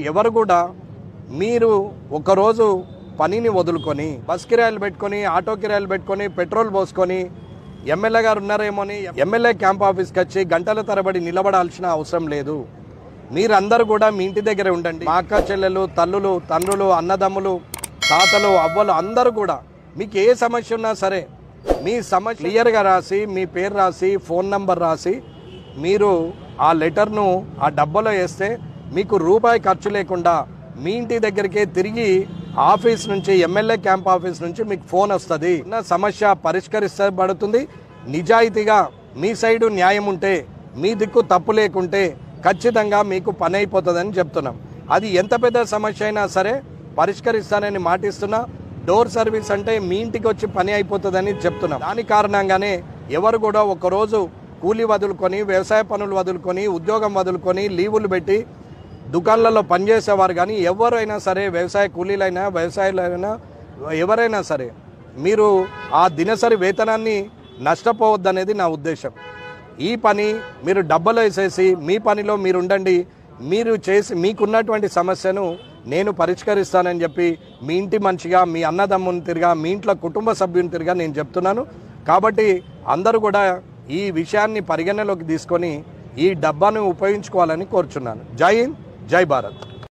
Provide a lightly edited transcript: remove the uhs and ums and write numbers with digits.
ఎవరు కూడా మీరు ఒకరోజు పనిని వదులుకొని బస్ కిరాయిలు పెట్టుకొని ఆటో కిరాయిలు పెట్టుకొని పెట్రోల్ పోసుకొని ఎమ్మెల్యే గారు ఉన్నారేమోని ఎమ్మెల్యే క్యాంప్ ఆఫీస్కి వచ్చి గంటల తరబడి నిలబడాల్సిన అవసరం లేదు. మీరందరూ కూడా మీ ఇంటి దగ్గరే ఉండండి. మా అక్క చెల్లెలు, తల్లులు, తండ్రులు, అన్నదమ్ములు, తాతలు, అవ్వలు అందరూ కూడా మీకు ఏ సమస్య ఉన్నా సరే మీ సమస్య క్లియర్గా రాసి మీ పేరు రాసి ఫోన్ నంబర్ రాసి మీరు ఆ లెటర్ను ఆ డబ్బాలో వేస్తే మీకు రూపాయి ఖర్చు లేకుండా మీ ఇంటి దగ్గరికే తిరిగి ఆఫీస్ నుంచి ఎమ్మెల్యే క్యాంప్ ఆఫీస్ నుంచి మీకు ఫోన్ వస్తుంది. నా సమస్య పరిష్కరించబడుతుంది. నిజాయితీగా మీ సైడు న్యాయం ఉంటే మీ దిక్కు తప్పు లేకుంటే ఖచ్చితంగా మీకు పని అయిపోతుందని చెప్తున్నాం. అది ఎంత పెద్ద సమస్య అయినా సరే పరిష్కరిస్తానని మాటిస్తున్నా. డోర్ సర్వీస్ అంటే మీ ఇంటికి వచ్చి పని అయిపోతుందని చెప్తున్నాం. దాని కారణంగానే ఎవరు కూడా ఒకరోజు కూలీ వదులుకొని వ్యవసాయ పనులు వదులుకొని ఉద్యోగం వదులుకొని లీవులు పెట్టి దుకాణాలలో పనిచేసేవారు కానీ ఎవరైనా సరే వ్యవసాయ కూలీలైనా వ్యవసాయాలైనా ఎవరైనా సరే మీరు ఆ దినసరి వేతనాన్ని నష్టపోవద్దనేది నా ఉద్దేశం. ఈ పని మీరు డబ్బులు వేసేసి మీ పనిలో మీరు ఉండండి. మీరు చేసి మీకున్నటువంటి సమస్యను నేను పరిష్కరిస్తానని చెప్పి మీ ఇంటి మనిషిగా మీ అన్నదమ్ముని తిరిగా మీ ఇంట్లో కుటుంబ సభ్యుని తిరిగా నేను చెప్తున్నాను. కాబట్టి అందరూ కూడా ఈ విషయాన్ని పరిగణలోకి తీసుకొని ఈ డబ్బాను ఉపయోగించుకోవాలని కోరుచున్నాను. జై హింద్, జై భారత్.